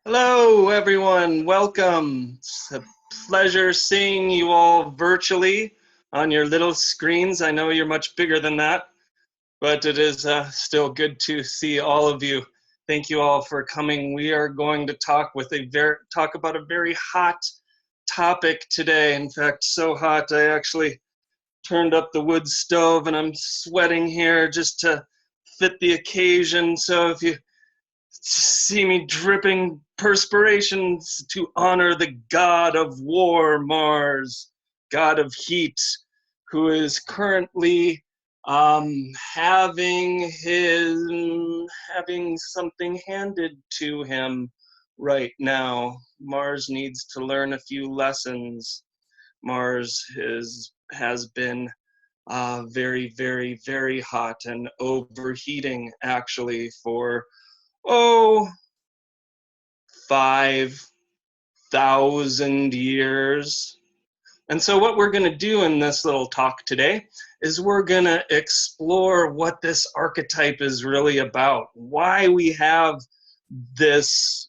Hello, everyone. Welcome. It's a pleasure seeing you all virtually on your little screens. I know you're much bigger than that, but it is still good to see all of you. Thank you all for coming. We are going to talk about a very hot topic today. In fact, so hot I actually turned up the wood stove and I'm sweating here just to fit the occasion. So if you see me dripping perspirations to honor the god of war, Mars, god of heat, who is currently having having something handed to him right now. Mars needs to learn a few lessons. Mars has been very, very, very hot and overheating actually for 5,000 years. And so what we're going to do in this little talk today is we're going to explore what this archetype is really about, why we have this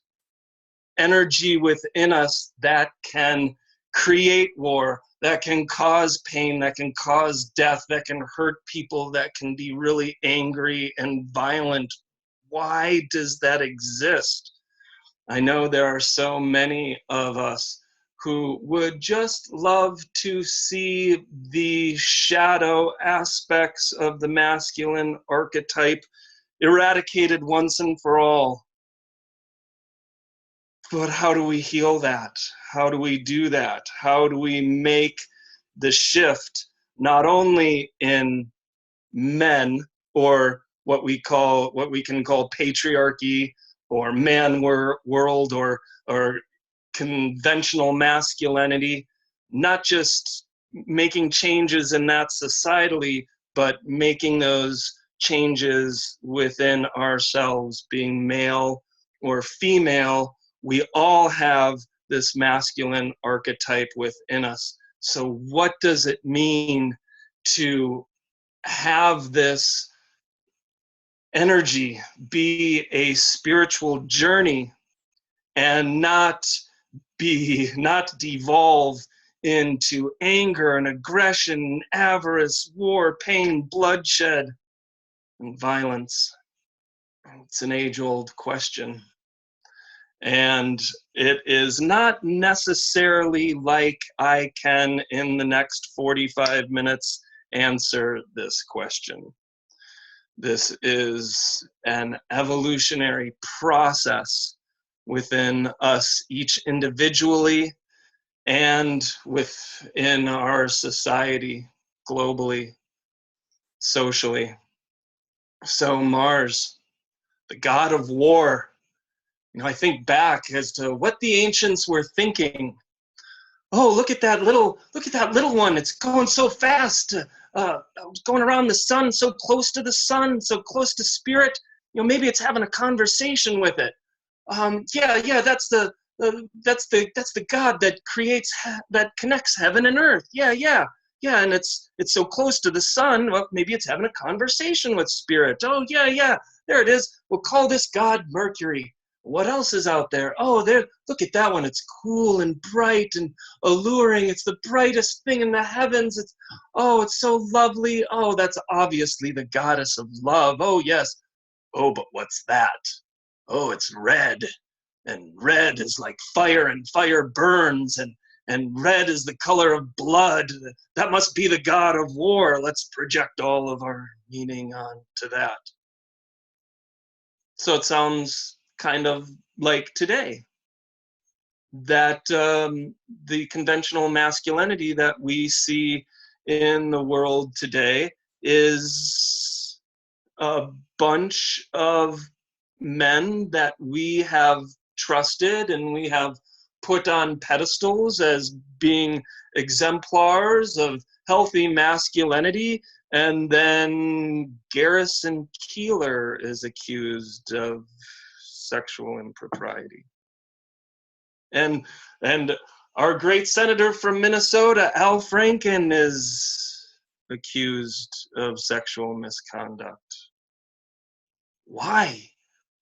energy within us that can create war, that can cause pain, that can cause death, that can hurt people, that can be really angry and violent. Why does that exist? I know there are so many of us who would just love to see the shadow aspects of the masculine archetype eradicated once and for all. But how do we heal that? How do we do that? How do we make the shift not only in men, or what we can call patriarchy, or world, or conventional masculinity, not just making changes in that societally, but making those changes within ourselves, being male or female. We all have this masculine archetype within us. So what does it mean to have this energy be a spiritual journey and not devolve into anger and aggression, avarice, war, pain, bloodshed, and violence? It's an age-old question. And it is not necessarily like I can, in the next 45 minutes, answer this question. This is an evolutionary process within us each individually and within our society globally, socially. So Mars, the god of war, I think back as to what the ancients were thinking. Oh, look at that little one. It's going so fast. Going around the sun, so close to the sun, so close to spirit. Maybe it's having a conversation with it. Yeah, that's the God that that connects heaven and earth. Yeah, and it's so close to the sun. Well, maybe it's having a conversation with spirit. Oh, yeah, there it is. We'll call this God Mercury. What else is out there? Oh, there, look at that one. It's cool and bright and alluring. It's the brightest thing in the heavens. It's so lovely. Oh, that's obviously the goddess of love. Oh, yes. Oh, but what's that? Oh, it's red. And red is like fire, and fire burns, and red is the color of blood. That must be the god of war. Let's project all of our meaning onto that. So it sounds kind of like today, that the conventional masculinity that we see in the world today is a bunch of men that we have trusted and we have put on pedestals as being exemplars of healthy masculinity. And then Garrison Keillor is accused of sexual impropriety. And our great senator from Minnesota, Al Franken, is accused of sexual misconduct. Why?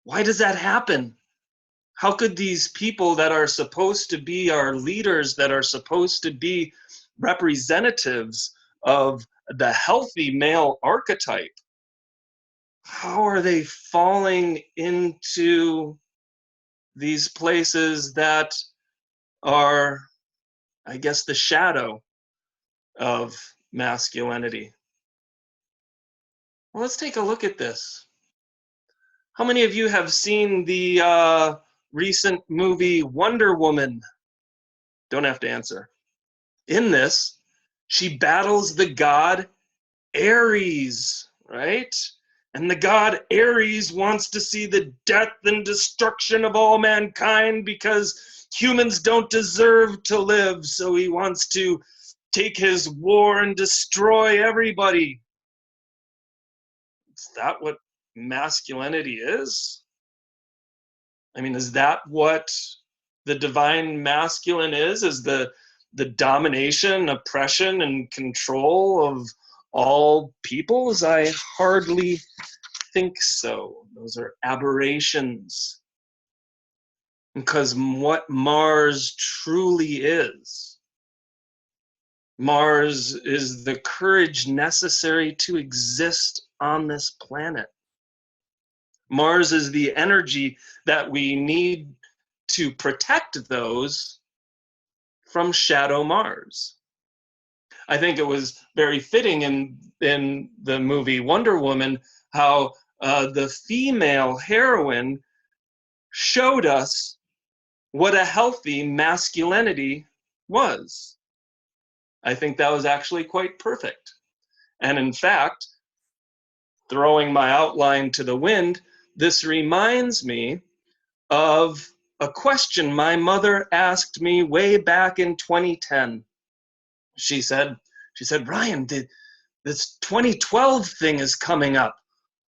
Why does that happen? How could these people that are supposed to be our leaders, that are supposed to be representatives of the healthy male archetype, how are they falling into these places that are, I guess, the shadow of masculinity? Well, let's take a look at this. How many of you have seen the recent movie Wonder Woman? Don't have to answer. In this, she battles the god Ares, right? And the god Ares wants to see the death and destruction of all mankind because humans don't deserve to live. So he wants to take his war and destroy everybody. Is that what masculinity is? I mean, is that what the divine masculine is? Is the domination, oppression, and control of all peoples? I hardly think so. Those are aberrations. Because what Mars truly is, Mars is the courage necessary to exist on this planet. Mars is the energy that we need to protect those from shadow Mars. I think it was very fitting in the movie Wonder Woman how the female heroine showed us what a healthy masculinity was. I think that was actually quite perfect. And in fact, throwing my outline to the wind, this reminds me of a question my mother asked me way back in 2010. She said, Ryan, this 2012 thing is coming up.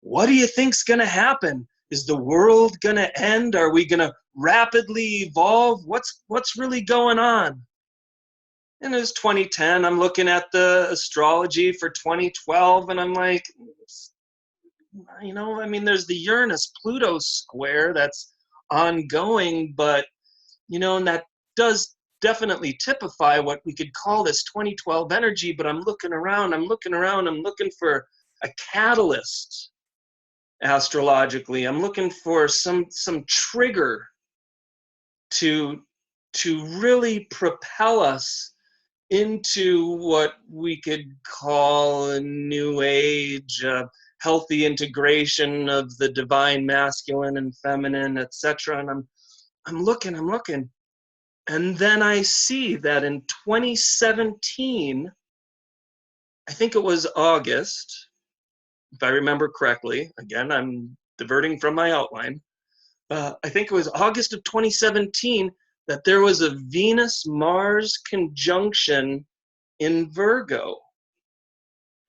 What do you think's going to happen? Is the world going to end? Are we going to rapidly evolve? What's really going on? And it was 2010. I'm looking at the astrology for 2012, and I'm like, I mean, there's the Uranus-Pluto square that's ongoing, but, and that does definitely typify what we could call this 2012 energy, but I'm looking around, I'm looking for a catalyst astrologically. I'm looking for some trigger to really propel us into what we could call a new age, healthy integration of the divine masculine and feminine, etc. And I'm looking, and then I see that in 2017, I think it was August, if I remember correctly. Again, I'm diverting from my outline. I think it was August of 2017 that there was a Venus-Mars conjunction in Virgo.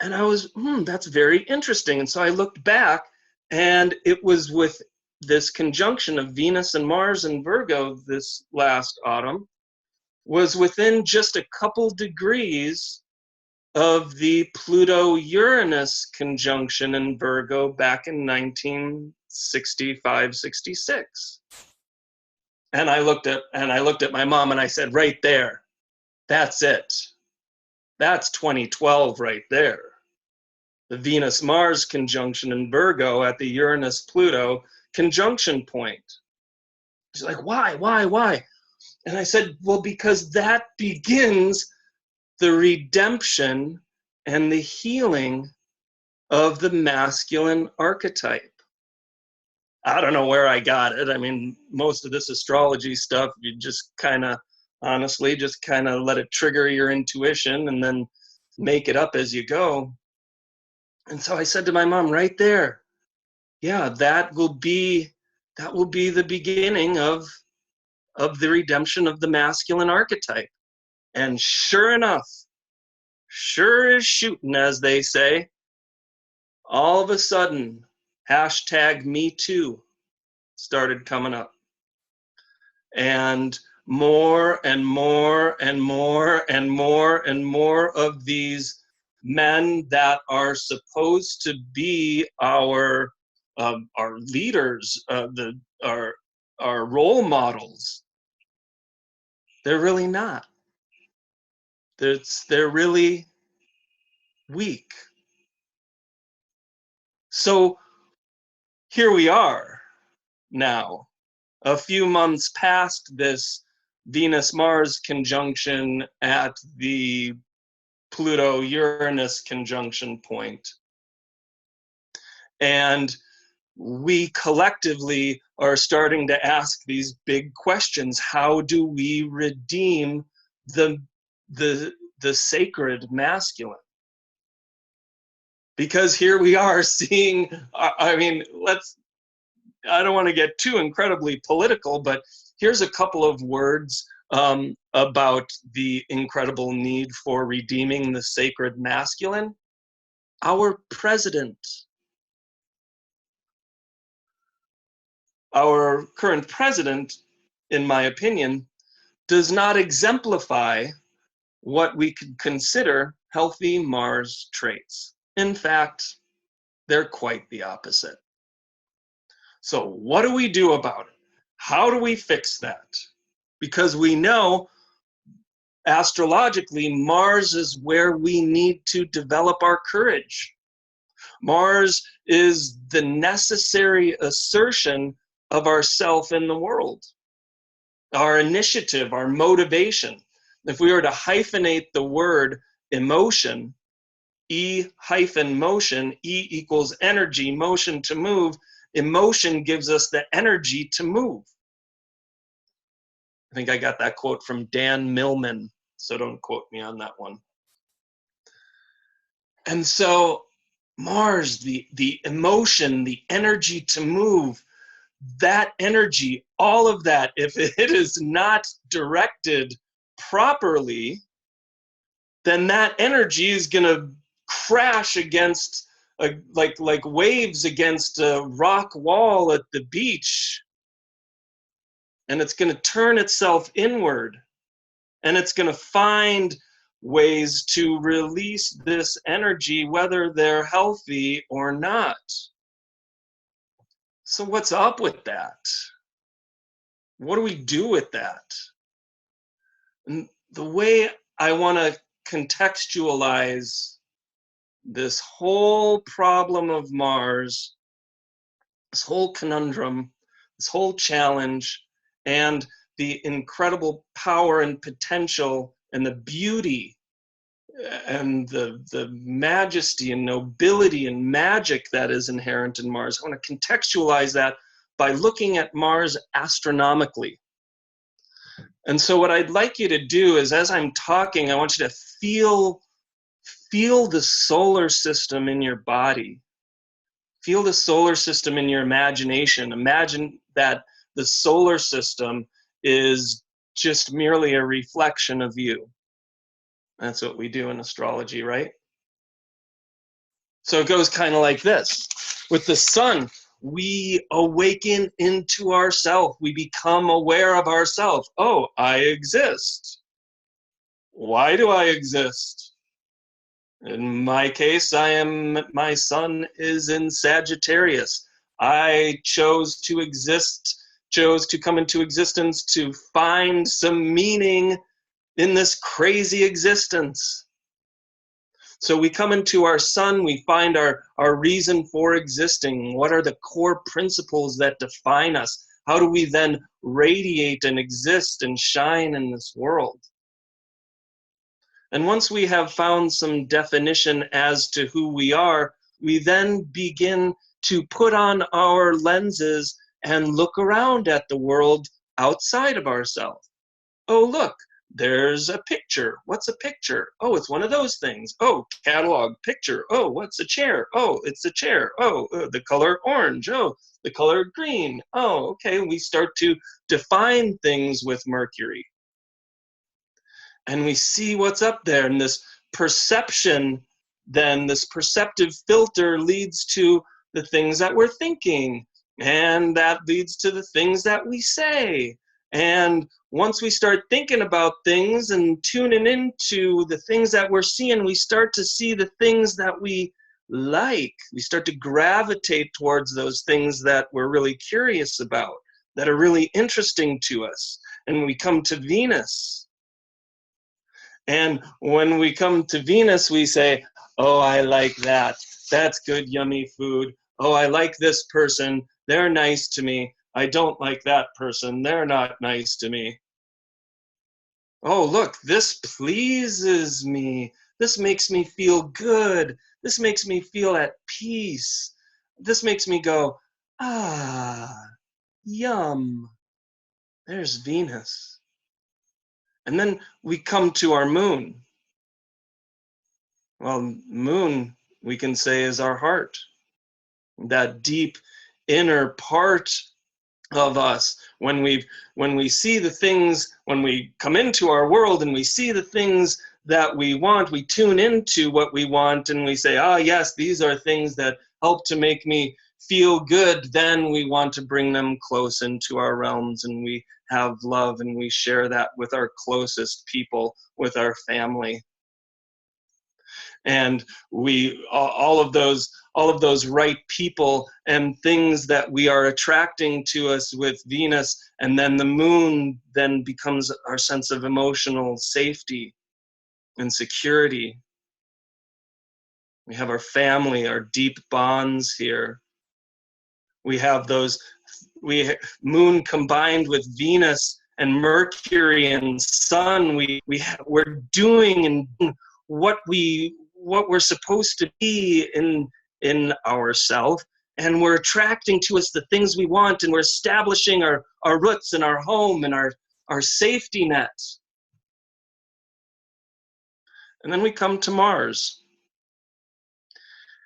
And I was, that's very interesting. And so I looked back, and it was with this conjunction of Venus and Mars and Virgo this last autumn, was within just a couple degrees of the Pluto-Uranus conjunction in Virgo back in 1965, 66. And I looked at my mom and I said, right there, that's it. That's 2012 right there. The Venus-Mars conjunction in Virgo at the Uranus-Pluto conjunction point. She's like, why? And I said, well, because that begins the redemption and the healing of the masculine archetype. I don't know where I got it. I mean, most of this astrology stuff, you just kind of, honestly, just kind of let it trigger your intuition and then make it up as you go. And so I said to my mom, right there, yeah, that will be the beginning of the redemption of the masculine archetype. And sure enough, sure as shooting, as they say, all of a sudden, #MeToo started coming up. And more and more and more and more and more of these men that are supposed to be our leaders, our role models, they're really not. They're really weak. So here we are now, a few months past this Venus-Mars conjunction at the Pluto-Uranus conjunction point. And we collectively are starting to ask these big questions. How do we redeem the sacred masculine? Because here we are seeing, I mean, I don't want to get too incredibly political, but here's a couple of words about the incredible need for redeeming the sacred masculine. Our president, our current president, in my opinion, does not exemplify what we could consider healthy Mars traits. In fact, they're quite the opposite. So what do we do about it? How do we fix that? Because we know astrologically, Mars is where we need to develop our courage. Mars is the necessary assertion of ourself in the world, our initiative, our motivation. If we were to hyphenate the word emotion, E-motion, E equals energy, motion to move, emotion gives us the energy to move. I think I got that quote from Dan Millman, so don't quote me on that one. And so Mars, the emotion, the energy to move, that energy, all of that, if it is not directed properly, then that energy is going to crash against like waves against a rock wall at the beach, and it's going to turn itself inward, and it's going to find ways to release this energy, whether they're healthy or not. So what's up with that? What do we do with that? And the way I want to contextualize this whole problem of Mars, this whole conundrum, this whole challenge, and the incredible power and potential and the beauty and the majesty and nobility and magic that is inherent in Mars. I want to contextualize that by looking at Mars astronomically. And so what I'd like you to do is, as I'm talking, I want you to feel the solar system in your body. Feel the solar system in your imagination. Imagine that the solar system is just merely a reflection of you. That's what we do in astrology, right? So it goes kind of like this. With the sun, we awaken into ourself. We become aware of ourself. Oh, I exist. Why do I exist? In my case, my sun is in Sagittarius. I chose to come into existence to find some meaning in this crazy existence. So we come into our sun, we find our reason for existing. What are the core principles that define us? How do we then radiate and exist and shine in this world? And once we have found some definition as to who we are, we then begin to put on our lenses and look around at the world outside of ourselves. Oh, look, there's a picture. What's a picture? Oh, it's one of those things. Oh, catalog, picture. Oh, what's a chair? Oh, it's a chair. Oh, the color orange. Oh, the color green. Oh, okay, we start to define things with Mercury. And we see what's up there, and this perception, then this perceptive filter leads to the things that we're thinking, and that leads to the things that we say. And once we start thinking about things and tuning into the things that we're seeing, we start to see the things that we like. We start to gravitate towards those things that we're really curious about. that are really interesting to us. And we come to Venus. And when we come to Venus, we say, oh, I like that. That's good, yummy food. Oh, I like this person. They're nice to me. I don't like that person. They're not nice to me. Oh, look, this pleases me. This makes me feel good. This makes me feel at peace. This makes me go, ah, yum. There's Venus. And then we come to our moon. Well, moon, we can say, is our heart. That deep inner part of us. When we see the things, when we come into our world and we see the things that we want, we tune into what we want and we say, ah, yes, these are things that help to make me feel good. Then we want to bring them close into our realms, and we have love and we share that with our closest people, with our family. And we all of those right people and things that we are attracting to us with Venus, and then the moon then becomes our sense of emotional safety and security. We have our family, our deep bonds here. We have those moon combined with Venus and Mercury and Sun. We're doing and what we're supposed to be in ourselves, and we're attracting to us the things we want, and we're establishing our roots and our home and our safety net. And then we come to Mars.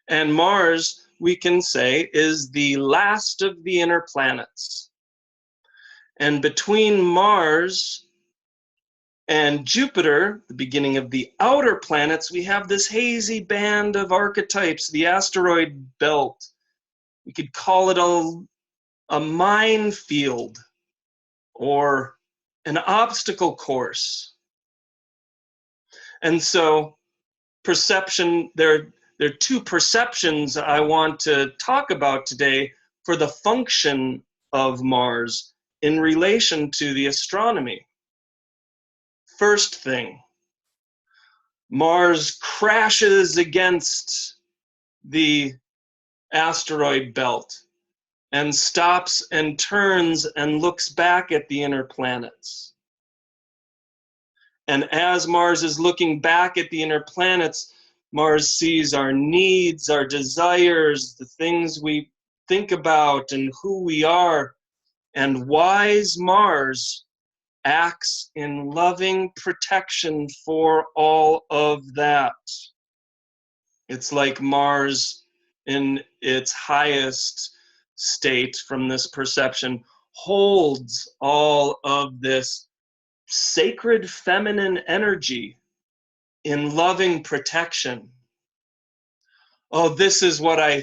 And Mars, we can say, is the last of the inner planets. And between Mars and Jupiter, the beginning of the outer planets, we have this hazy band of archetypes, the asteroid belt. We could call it a minefield or an obstacle course. And so perception, there are two perceptions I want to talk about today for the function of Mars in relation to the astronomy. First thing, Mars crashes against the asteroid belt and stops and turns and looks back at the inner planets. And as Mars is looking back at the inner planets, Mars sees our needs, our desires, the things we think about and who we are. And wise Mars acts in loving protection for all of that. It's like Mars in its highest state from this perception holds all of this sacred feminine energy in loving protection. Oh, this is what I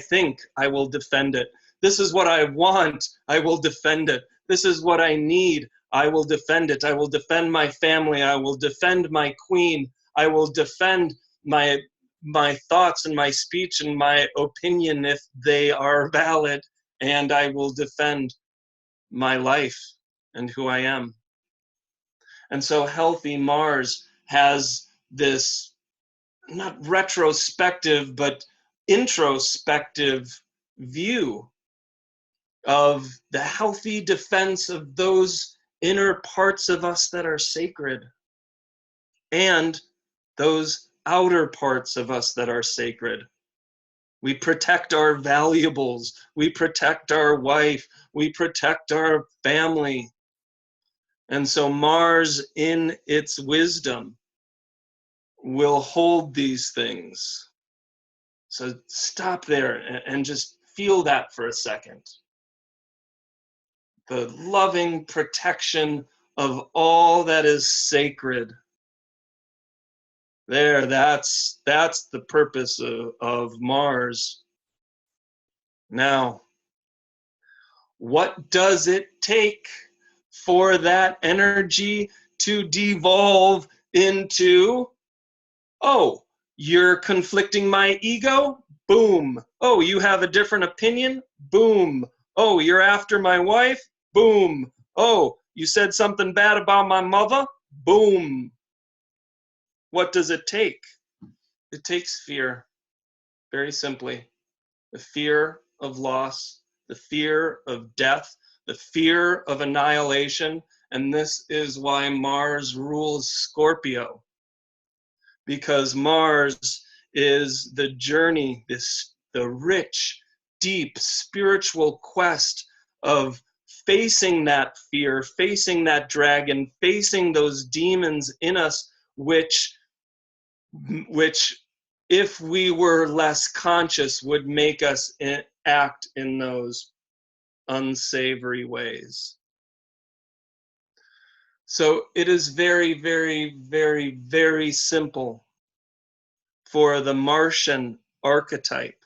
think, I will defend it. This is what I want, I will defend it. This is what I need, I will defend it. I will defend my family, I will defend my queen, I will defend my thoughts and my speech and my opinion if they are valid, and I will defend my life and who I am. And so healthy Mars has this not retrospective, but introspective view of the healthy defense of those inner parts of us that are sacred and those outer parts of us that are sacred. We protect our valuables. We protect our wife. We protect our family. And so Mars, in its wisdom, will hold these things. So stop there and just feel that for a second. The loving protection of all that is sacred. There, that's the purpose of Mars. Now, what does it take for that energy to devolve into, oh, you're conflicting my ego? Boom. Oh, you have a different opinion? Boom. Oh, you're after my wife? Boom. Oh, you said something bad about my mother? Boom. What does it take? It takes fear, very simply. The fear of loss, the fear of death, the fear of annihilation. And this is why Mars rules Scorpio, because Mars is the journey, the rich, deep spiritual quest of facing that fear, facing that dragon, facing those demons in us, which if we were less conscious would make us act in those unsavory ways. So it is very, very, very, very simple for the Martian archetype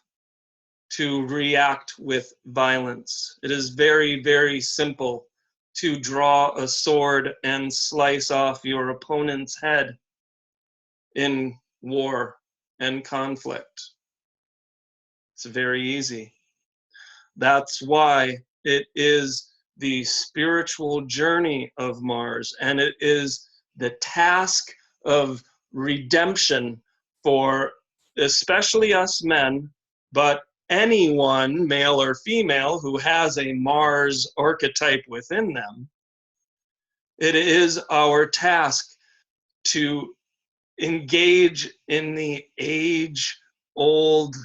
to react with violence. It is very, very simple to draw a sword and slice off your opponent's head in war and conflict. It's very easy. That's why it is the spiritual journey of Mars, and it is the task of redemption for especially us men, but anyone, male or female, who has a Mars archetype within them. It is our task to engage in the age-old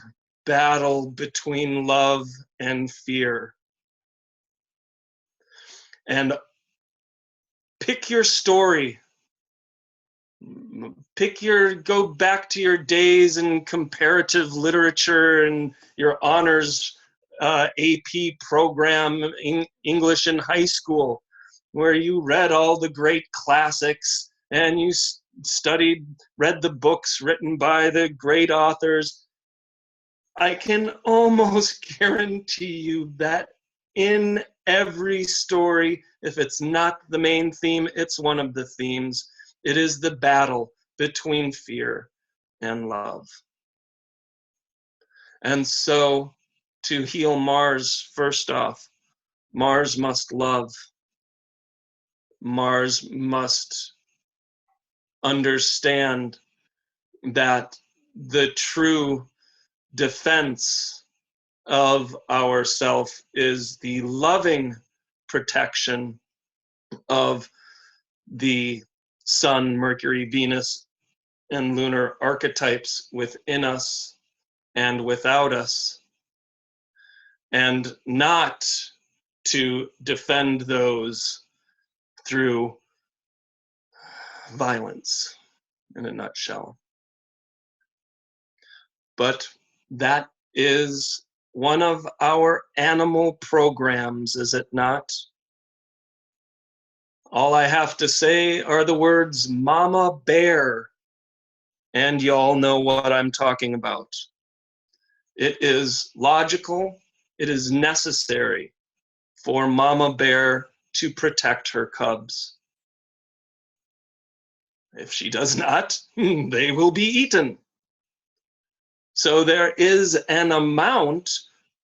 battle between love and fear. And pick your story. Go back to your days in comparative literature and your honors AP program in English in high school, where you read all the great classics and you read the books written by the great authors. I can almost guarantee you that in every story, if it's not the main theme, it's one of the themes. It is the battle between fear and love. And so, to heal Mars, first off, Mars must love. Mars must understand that the true defense of ourself is the loving protection of the Sun, Mercury, Venus, and lunar archetypes within us and without us, and not to defend those through violence, in a nutshell. But that is one of our animal programs, is it not? All I have to say are the words mama bear, and y'all know what I'm talking about. It is logical, it is necessary for mama bear to protect her cubs. If she does not, they will be eaten. So there is an amount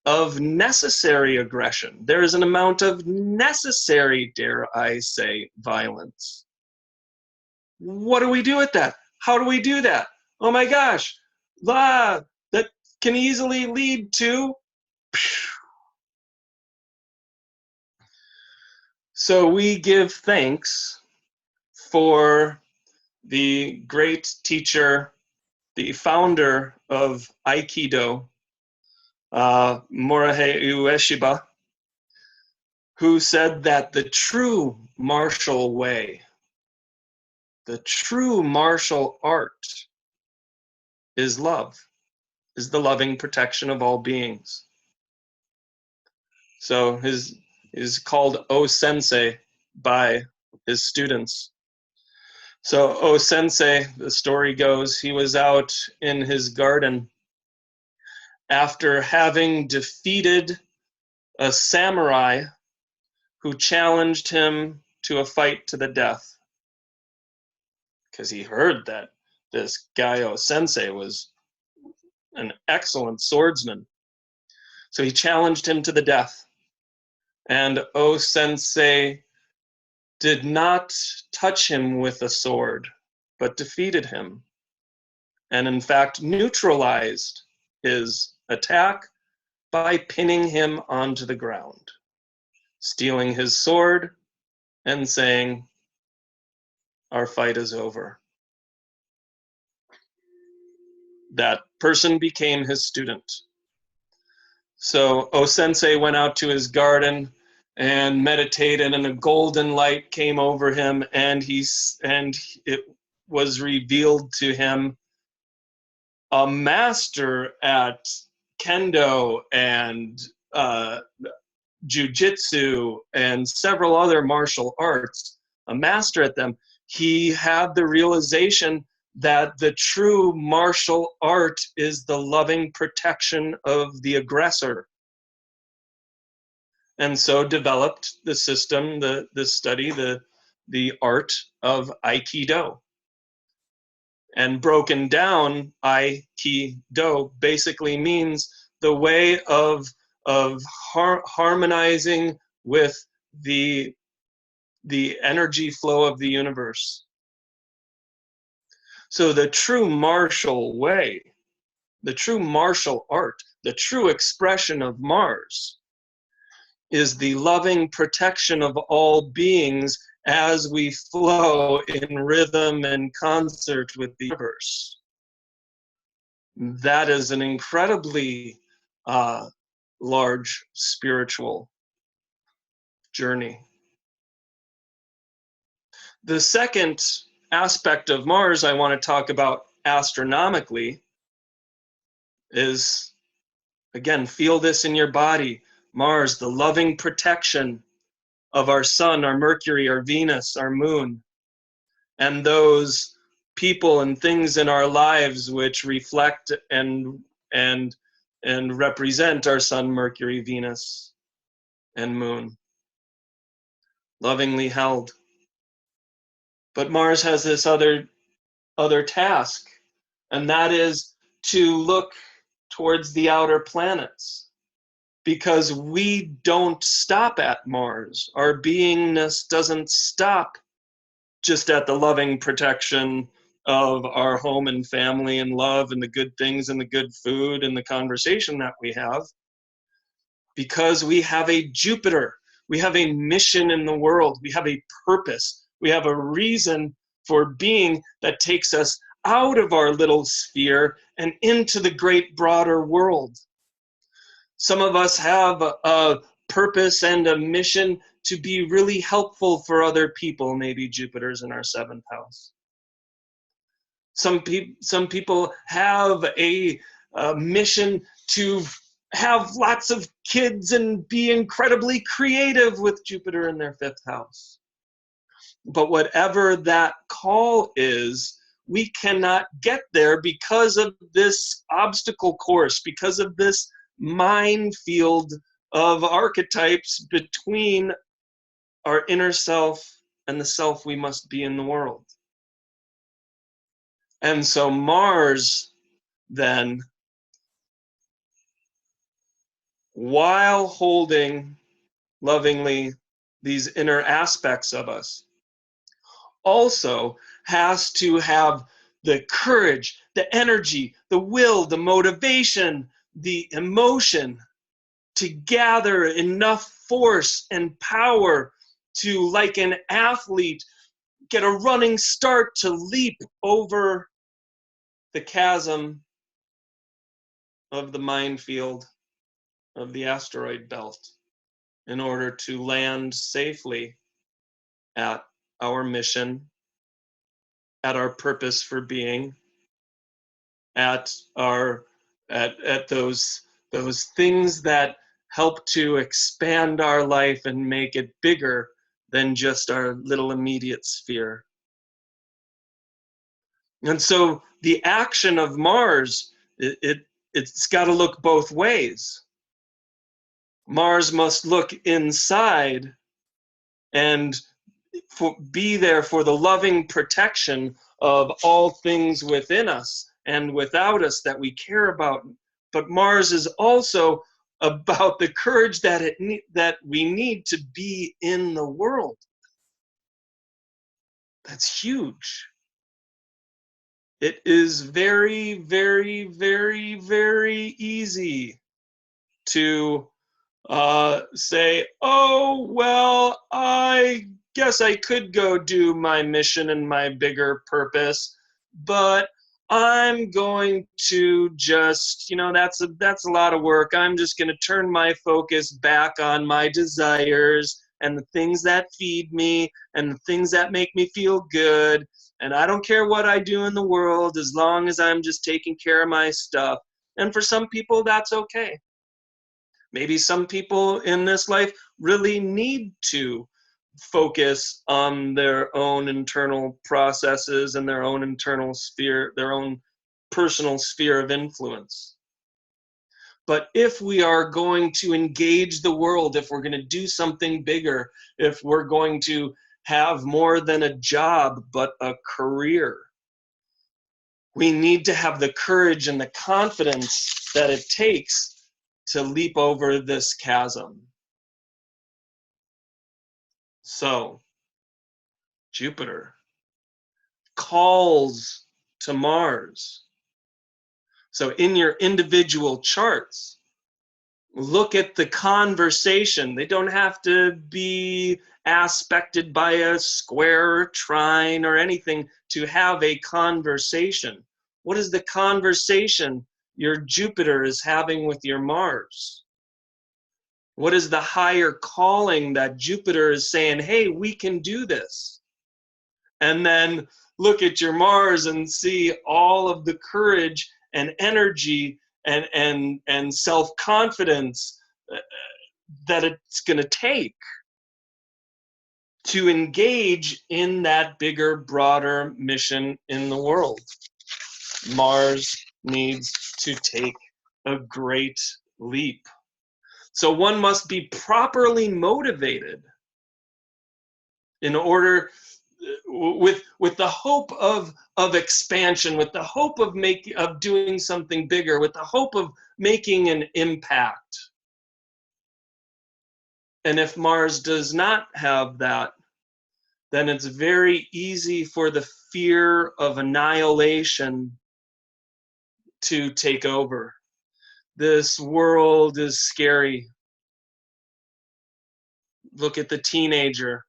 of necessary aggression. There is an amount of necessary, dare I say, violence. What do we do with that? How do we do that? Oh my gosh, that can easily lead to. So we give thanks for the great teacher, the founder of Aikido, Morihei Ueshiba, who said that the true martial way, the true martial art is love, is the loving protection of all beings. So is called O Sensei by his students. So O Sensei, the story goes, he was out in his garden after having defeated a samurai who challenged him to a fight to the death. Because he heard that this guy O Sensei was an excellent swordsman. So he challenged him to the death. And O Sensei did not touch him with a sword, but defeated him, and in fact neutralized his attack by pinning him onto the ground, stealing his sword and saying, "Our fight is over." That person became his student. So O Sensei went out to his garden and meditated, and a golden light came over him, and it was revealed to him a master at kendo and jujitsu and several other martial arts, a master at them. He had the realization that the true martial art is the loving protection of the aggressor. And so developed the system, the study, the art of Aikido. And broken down, Aikido basically means the way of harmonizing with the energy flow of the universe. So the true martial way, the true martial art, the true expression of Mars is the loving protection of all beings as we flow in rhythm and concert with the universe. That is an incredibly large spiritual journey. The second aspect of Mars I want to talk about astronomically is, again, feel this in your body. Mars, the loving protection of our sun, our Mercury, our Venus, our moon, and those people and things in our lives which reflect and represent our sun, Mercury, Venus, and moon. Lovingly held. But Mars has this other task, and that is to look towards the outer planets, because we don't stop at Mars. Our beingness doesn't stop just at the loving protection of our home and family and love and the good things and the good food and the conversation that we have, because we have a Jupiter. We have a mission in the world. We have a purpose. We have a reason for being that takes us out of our little sphere and into the great broader world. Some of us have a purpose and a mission to be really helpful for other people. Maybe Jupiter's in our 7th house. Some people have a mission to have lots of kids and be incredibly creative with Jupiter in their 5th house. But whatever that call is, we cannot get there because of this obstacle course, because of this minefield of archetypes between our inner self and the self we must be in the world. And so Mars, then, while holding lovingly these inner aspects of us, also has to have the courage, the energy, the will, the motivation, the emotion to gather enough force and power to, like an athlete, get a running start to leap over the chasm of the minefield of the asteroid belt in order to land safely at our mission, at our purpose for being, at those things that help to expand our life and make it bigger than just our little immediate sphere. And so the action of Mars, it's got to look both ways. Mars must look inside and be there for the loving protection of all things within us and without us that we care about. But Mars is also about the courage that we need to be in the world. That's huge. It is very, very, very, very easy to say, oh, well, I guess I could go do my mission and my bigger purpose, but I'm going to just, that's a lot of work. I'm just going to turn my focus back on my desires and the things that feed me and the things that make me feel good. And I don't care what I do in the world as long as I'm just taking care of my stuff. And for some people, that's okay. Maybe some people in this life really need to focus on their own internal processes and their own internal sphere, their own personal sphere of influence. But if we are going to engage the world, if we're going to do something bigger, if we're going to have more than a job but a career, we need to have the courage and the confidence that it takes to leap over this chasm. So, Jupiter calls to Mars. So, in your individual charts, look at the conversation. They don't have to be aspected by a square or trine or anything to have a conversation. What is the conversation your Jupiter is having with your Mars? What is the higher calling that Jupiter is saying, hey, we can do this? And then look at your Mars and see all of the courage and energy and self-confidence that it's going to take to engage in that bigger, broader mission in the world. Mars needs to take a great leap. So one must be properly motivated in order, with the hope of expansion, with the hope of doing something bigger, with the hope of making an impact. And if Mars does not have that, then it's very easy for the fear of annihilation to take over. This world is scary. Look at the teenager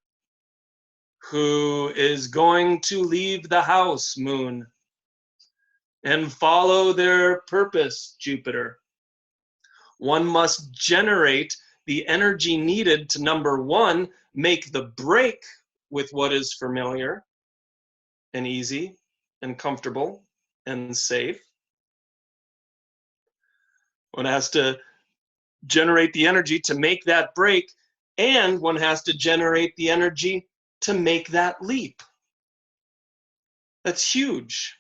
who is going to leave the house, Moon, and follow their purpose, Jupiter. One must generate the energy needed to, number one, make the break with what is familiar and easy and comfortable and safe. One has to generate the energy to make that break, and one has to generate the energy to make that leap. That's huge.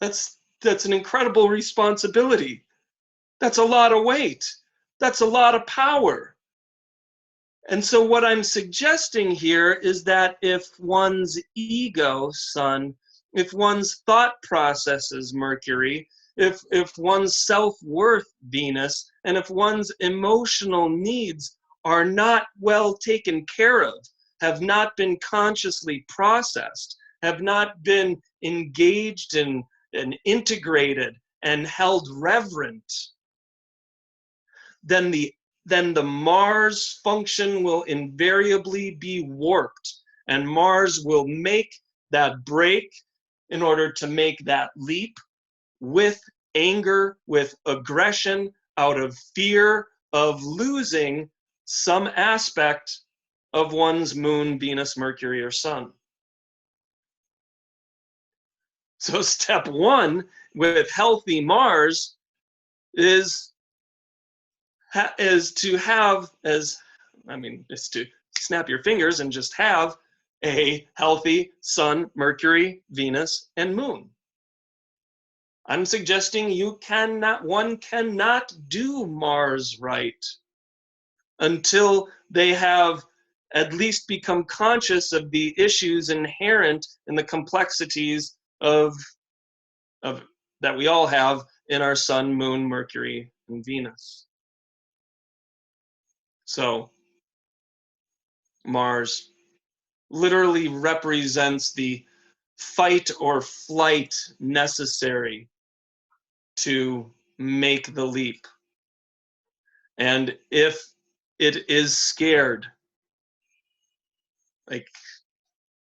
That's an incredible responsibility. That's a lot of weight. That's a lot of power. And so what I'm suggesting here is that if one's ego, Sun, if one's thought processes, Mercury, if one's self-worth, Venus, and if one's emotional needs are not well taken care of, have not been consciously processed, have not been engaged and integrated and held reverent, then the Mars function will invariably be warped, and Mars will make that break in order to make that leap with anger, with aggression, out of fear of losing some aspect of one's Moon, Venus, Mercury, or Sun. So step one with healthy Mars is to have, is to snap your fingers and just have a healthy Sun, Mercury, Venus, and Moon. I'm suggesting one cannot do Mars right until they have at least become conscious of the issues inherent in the complexities of that we all have in our Sun, Moon, Mercury, and Venus. So Mars literally represents the fight or flight necessary to make the leap. And if it is scared, like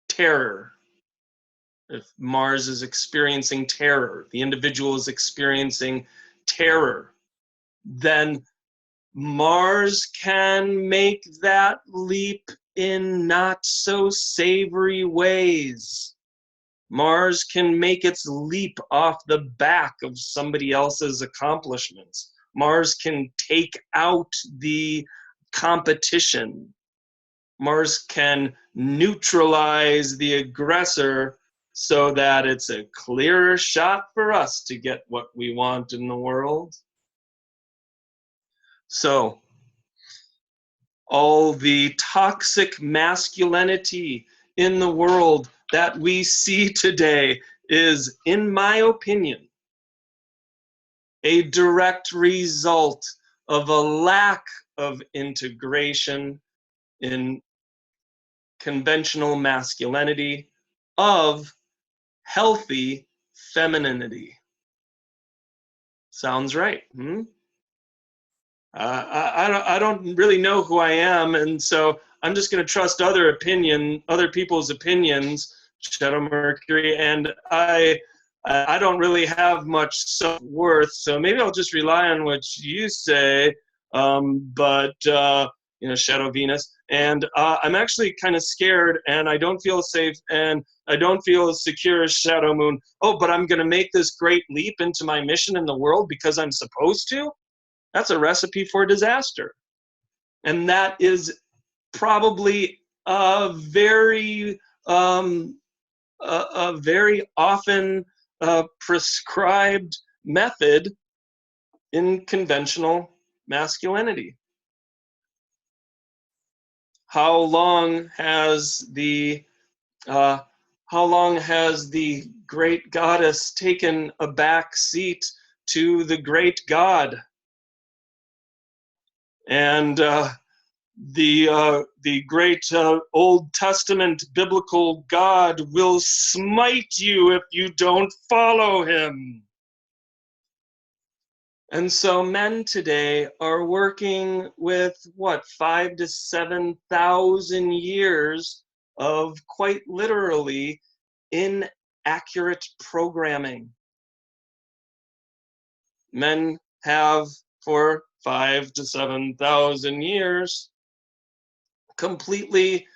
terror, if Mars is experiencing terror, the individual is experiencing terror, then Mars can make that leap in not so savory ways. Mars can make its leap off the back of somebody else's accomplishments. Mars can take out the competition. Mars can neutralize the aggressor so that it's a clearer shot for us to get what we want in the world. So, all the toxic masculinity in the world that we see today is, in my opinion, a direct result of a lack of integration in conventional masculinity of healthy femininity. Sounds right. I don't really know who I am, and so I'm just going to trust other people's opinions, Shadow Mercury, and I don't really have much self-worth, so maybe I'll just rely on what you say, but Shadow Venus, and I'm actually kind of scared, and I don't feel safe, and I don't feel as secure as Shadow Moon. Oh, but I'm going to make this great leap into my mission in the world because I'm supposed to? That's a recipe for disaster. And that is probably a very often prescribed method in conventional masculinity. How long has the great goddess taken a back seat to the great god? And the great Old Testament biblical God will smite you if you don't follow him. And so men today are working with 5,000 to 7,000 years of quite literally inaccurate programming. Men have for 5,000 to 7,000 years completely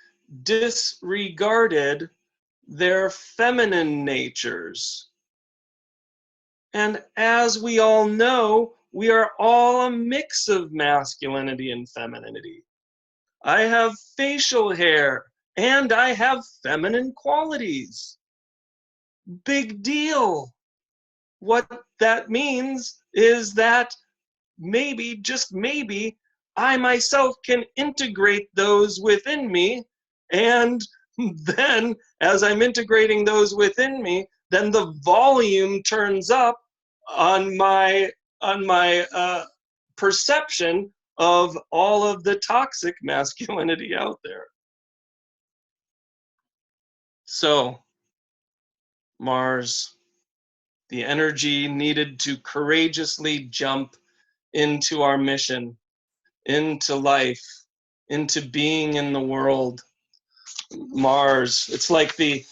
disregarded their feminine natures. And as we all know, we are all a mix of masculinity and femininity. I have facial hair and I have feminine qualities. Big deal. What that means is that maybe, just maybe, I myself can integrate those within me, and then as I'm integrating those within me, then the volume turns up on my perception of all of the toxic masculinity out there. So Mars, the energy needed to courageously jump into our mission, into life, into being in the world. Mars, it's like the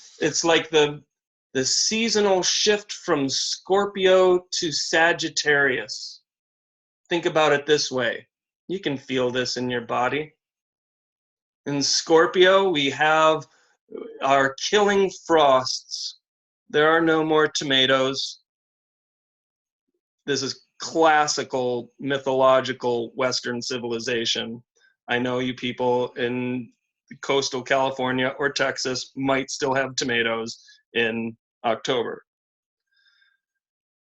seasonal shift from Scorpio to Sagittarius. Think about it this way. You can feel this in your body. In Scorpio, we have our killing frosts. There are no more tomatoes. This is classical mythological Western civilization. I know you people in coastal California or Texas might still have tomatoes in October.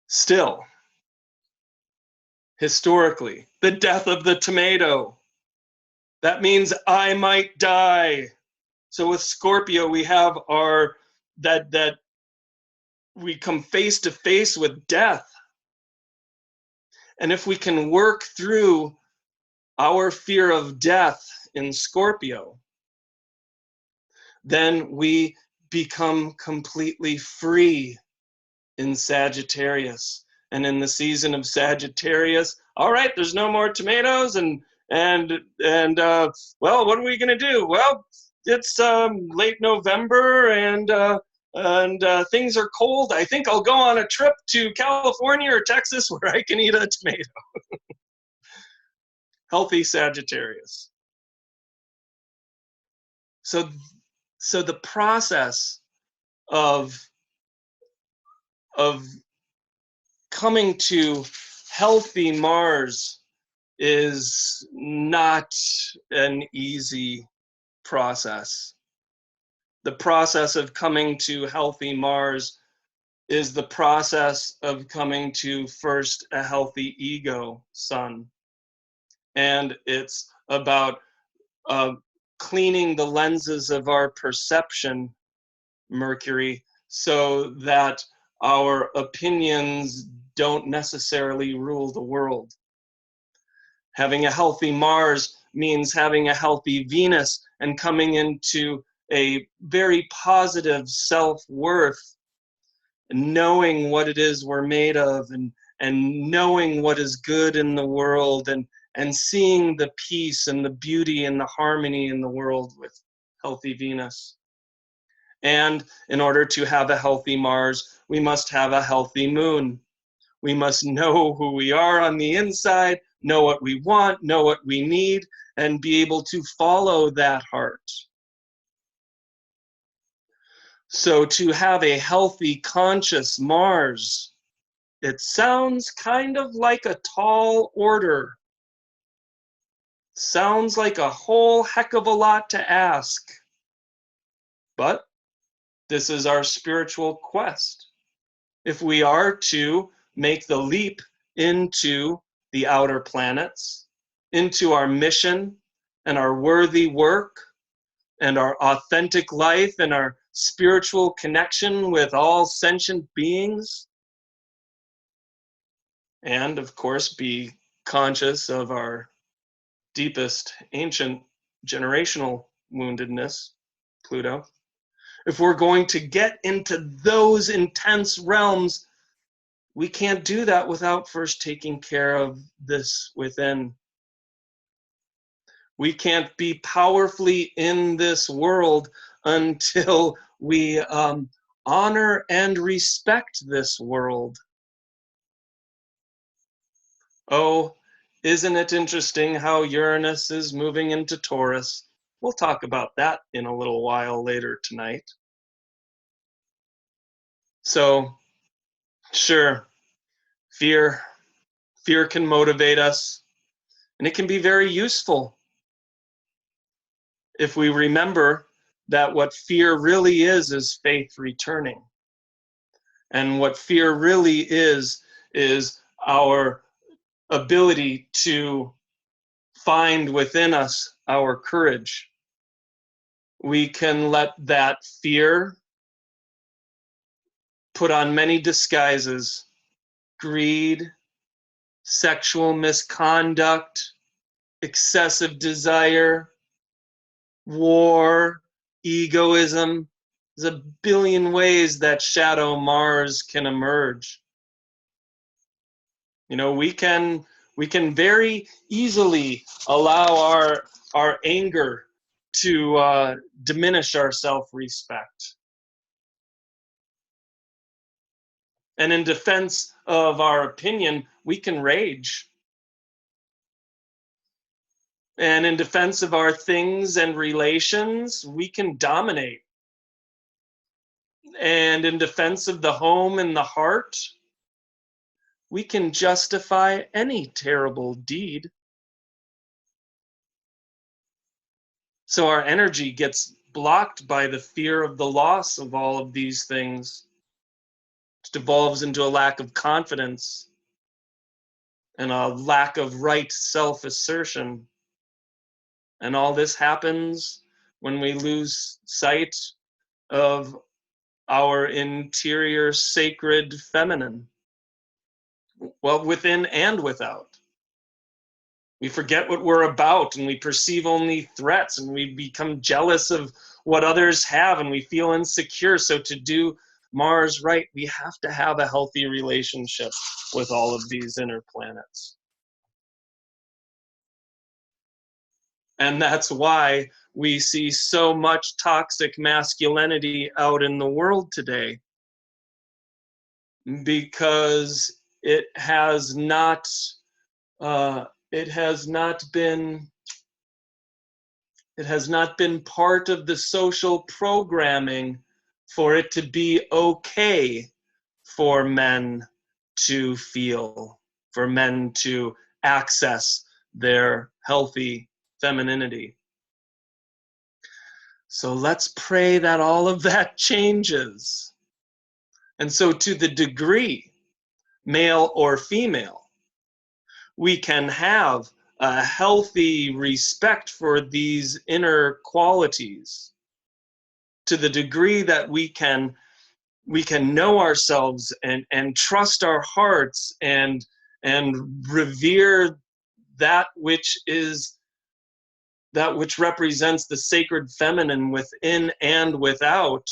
Still, historically, the death of the tomato, that means I might die. So with Scorpio, we have that we come face to face with death. And if we can work through our fear of death in Scorpio, then we become completely free in Sagittarius. And in the season of Sagittarius, all right, there's no more tomatoes, and well, what are we gonna do? Well, it's late November, and things are cold. I think I'll go on a trip to California or Texas where I can eat a tomato. Healthy Sagittarius. So, so the process of of coming to healthy Mars is not an easy process. The process of coming to healthy Mars is the process of coming to first a healthy ego, Sun. And it's about cleaning the lenses of our perception, Mercury, so that our opinions don't necessarily rule the world. Having a healthy Mars means having a healthy Venus and coming into a very positive self-worth, knowing what it is we're made of, and knowing what is good in the world, and seeing the peace and the beauty and the harmony in the world with healthy Venus. And in order to have a healthy Mars, we must have a healthy Moon. We must know who we are on the inside, know what we want, know what we need, and be able to follow that heart. So to have a healthy, conscious Mars, it sounds kind of like a tall order. Sounds like a whole heck of a lot to ask. But this is our spiritual quest. If we are to make the leap into the outer planets, into our mission and our worthy work and our authentic life and our spiritual connection with all sentient beings, and of course be conscious of our deepest ancient generational woundedness, Pluto. If we're going to get into those intense realms, we can't do that without first taking care of this within. We can't be powerfully in this world until we honor and respect this world. Oh, isn't it interesting how Uranus is moving into Taurus? We'll talk about that in a little while later tonight. So, sure, fear can motivate us, and it can be very useful if we remember that what fear really is faith returning. And what fear really is our ability to find within us our courage. We can let that fear put on many disguises: greed, sexual misconduct, excessive desire, war, egoism. There's a billion ways that shadow Mars can emerge. You know, we can very easily allow our anger to diminish our self-respect. And in defense of our opinion, we can rage. And in defense of our things and relations, we can dominate. And in defense of the home and the heart, we can justify any terrible deed. So our energy gets blocked by the fear of the loss of all of these things. It devolves into a lack of confidence and a lack of right self-assertion. And all this happens when we lose sight of our interior sacred feminine, well, within and without. We forget what we're about, and we perceive only threats, and we become jealous of what others have, and we feel insecure. So to do Mars right, we have to have a healthy relationship with all of these inner planets. And that's why we see so much toxic masculinity out in the world today, because it has not been part of the social programming for it to be okay for men to feel, for men to access their healthy femininity. So let's pray that all of that changes. And so to the degree, male or female, we can have a healthy respect for these inner qualities, to the degree that we can know ourselves and trust our hearts and revere that which represents the sacred feminine within and without.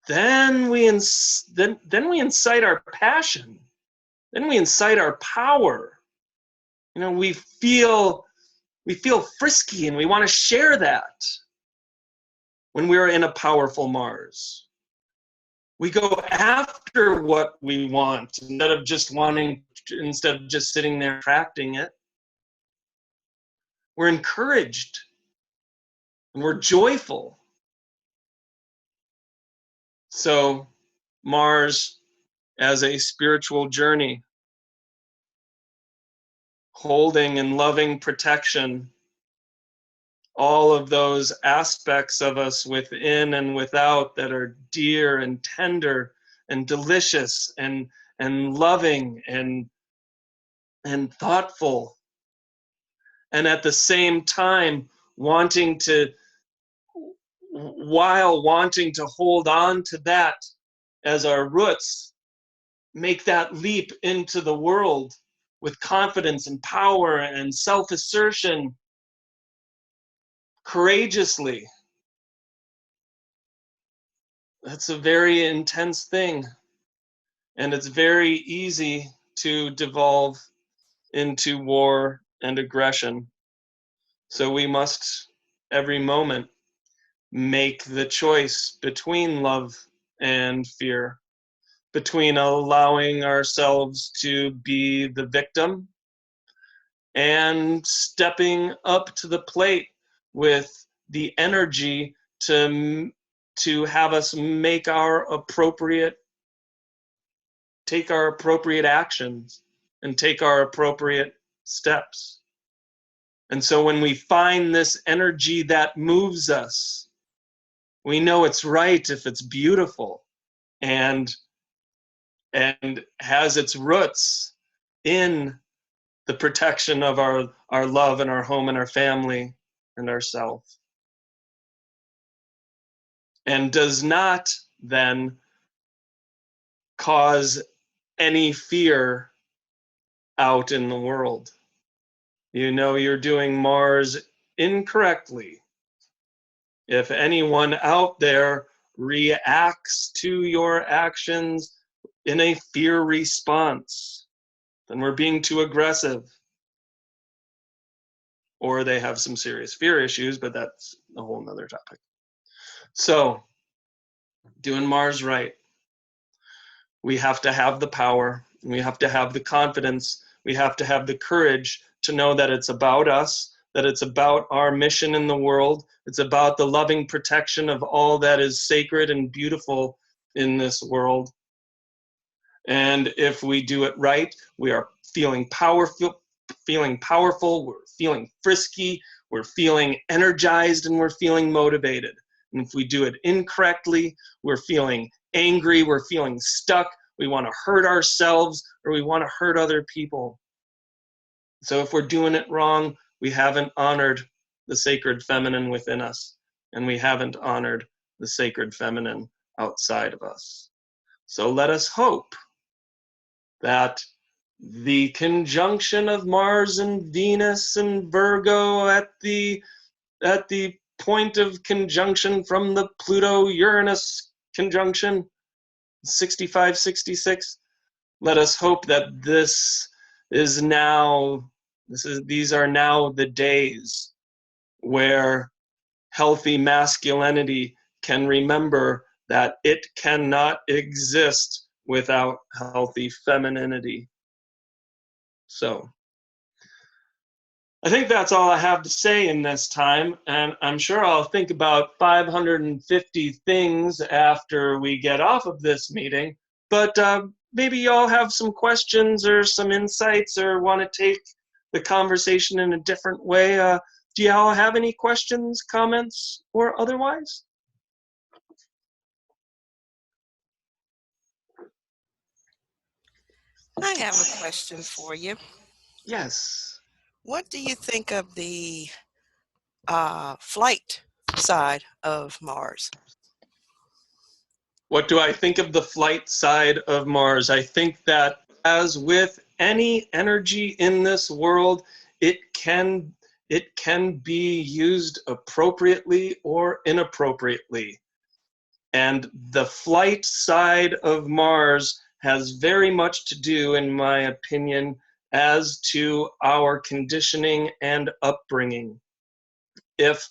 Then we incite our passion. Then we incite our power. We feel frisky, and we want to share that when we're in a powerful Mars. We go after what we want instead of just sitting there attracting it. We're encouraged and we're joyful. So Mars as a spiritual journey, holding and loving protection, all of those aspects of us within and without that are dear and tender and delicious and loving and thoughtful, and at the same time wanting to hold on to that as our roots, make that leap into the world with confidence and power and self-assertion, courageously. That's a very intense thing, and it's very easy to devolve into war and aggression. So we must, every moment, make the choice between love and fear, between allowing ourselves to be the victim and stepping up to the plate with the energy to have us take our appropriate actions and take our appropriate steps. And so when we find this energy that moves us, we know it's right if it's beautiful and has its roots in the protection of our love and our home and our family and ourself. And does not then cause any fear out in the world. You're doing Mars incorrectly if anyone out there reacts to your actions in a fear response. Then we're being too aggressive. Or they have some serious fear issues, but that's a whole nother topic. So, doing Mars right, we have to have the power, we have to have the confidence, we have to have the courage to know that it's about us, that it's about our mission in the world, it's about the loving protection of all that is sacred and beautiful in this world. And if we do it right, we are feeling powerful, we're feeling frisky, we're feeling energized, and we're feeling motivated. And if we do it incorrectly, we're feeling angry, we're feeling stuck, we want to hurt ourselves, or we want to hurt other people. So if we're doing it wrong, we haven't honored the sacred feminine within us, and we haven't honored the sacred feminine outside of us. So let us hope that the conjunction of Mars and Venus and Virgo at the point of conjunction from the Pluto-Uranus conjunction, 65, 66. Let us hope that these are now the days where healthy masculinity can remember that it cannot exist without healthy femininity. So I think that's all I have to say in this time, and I'm sure I'll think about 550 things after we get off of this meeting, but maybe y'all have some questions or some insights or want to take the conversation in a different way. Do y'all have any questions, comments, or otherwise? I have a question for you. Yes. What do you think of the flight side of Mars? What do I think of the flight side of Mars? I think that, as with any energy in this world, it can be used appropriately or inappropriately. And the flight side of Mars has very much to do, in my opinion, as to our conditioning and upbringing. If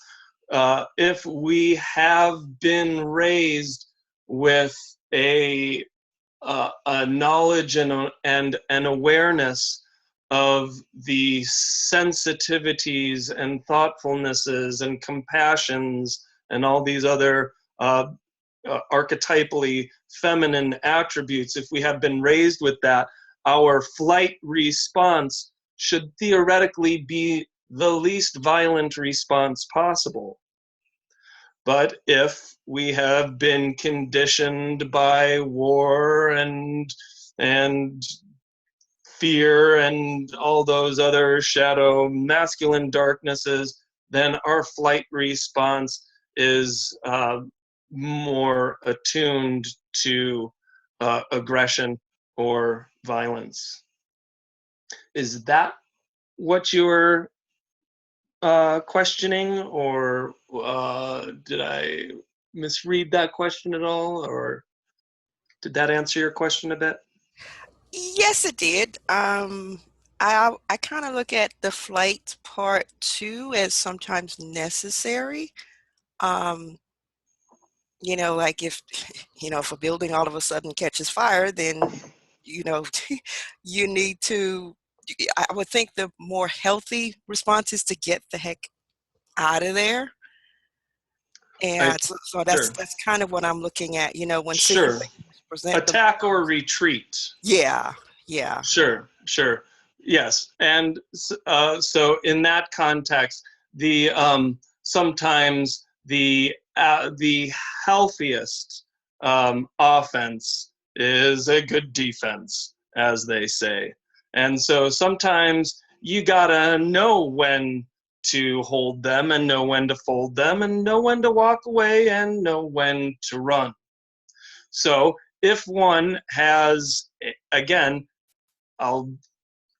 we have been raised with a knowledge and an awareness of the sensitivities and thoughtfulnesses and compassions and all these other archetypally feminine attributes, if we have been raised with that, our flight response should theoretically be the least violent response possible. But if we have been conditioned by war and fear and all those other shadow masculine darknesses, then our flight response is more attuned to aggression or violence. Is that what you were questioning, or did I misread that question at all, or did that answer your question a bit? Yes, it did. I kind of look at the flight part too as sometimes necessary. Um, like if if a building all of a sudden catches fire, then you know you need to. I would think the more healthy response is to get the heck out of there. I And so that's Sure, that's kind of what I'm looking at, when sure. situations present Attack or themselves. retreat. Yeah, yeah. Sure, sure. Yes, and so in that context, the sometimes the healthiest offense is a good defense, as they say. And so sometimes you gotta know when to hold them and know when to fold them and know when to walk away and know when to run. So if one has, again, I'll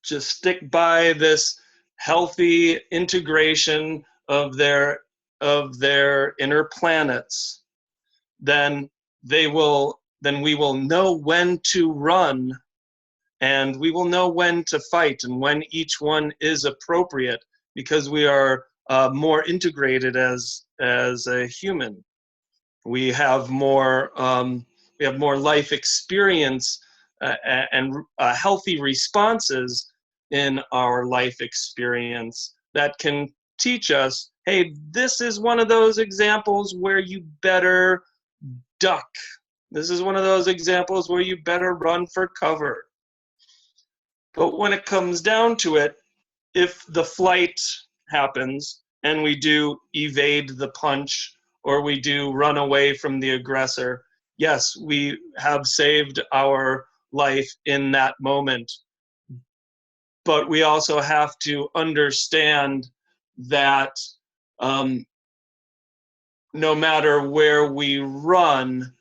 just stick by this healthy integration of their inner planets, then we will know when to run, and we will know when to fight and when each one is appropriate, because we are more integrated as a human. We have more life experience and healthy responses in our life experience that can teach us, hey, this is one of those examples where you better duck. This is one of those examples where you better run for cover. But when it comes down to it, if the flight happens and we do evade the punch or we do run away from the aggressor, yes, we have saved our life in that moment. But we also have to understand that no matter where we run,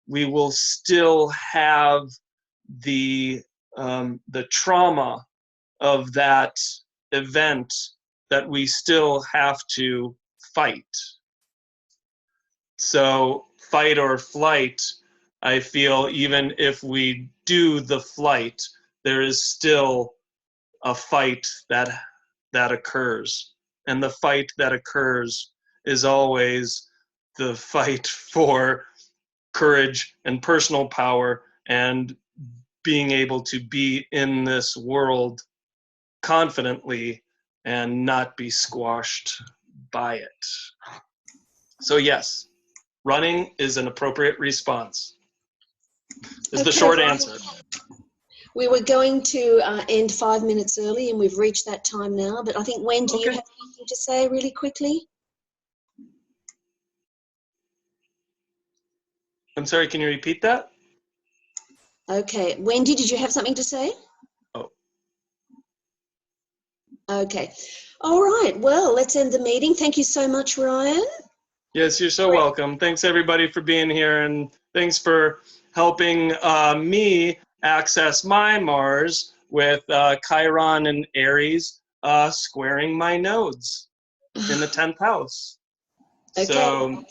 we will still have the the trauma of that event that we still have to fight. So fight or flight, I feel even if we do the flight, there is still a fight that occurs. And the fight that occurs is always the fight for courage and personal power and being able to be in this world confidently and not be squashed by it. So yes, running is an appropriate response, is the short answer. We were going to end 5 minutes early and we've reached that time now, but I think, Wendy, you have something to say really quickly? I'm sorry, can you repeat that? Okay. Wendy, did you have something to say? Oh. Okay. All right. Well, let's end the meeting. Thank you so much, Ryan. Yes, you're so welcome. Thanks everybody for being here, and thanks for helping me access my Mars with Chiron and Aries squaring my nodes in the 10th house. Okay. So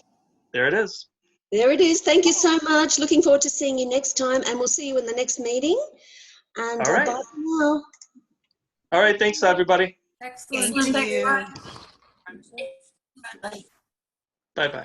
there it is. There it is. Thank you so much. Looking forward to seeing you next time, and we'll see you in the next meeting. And All right. bye for now. All right. Thanks, everybody. Excellent. Thank you. Bye-bye.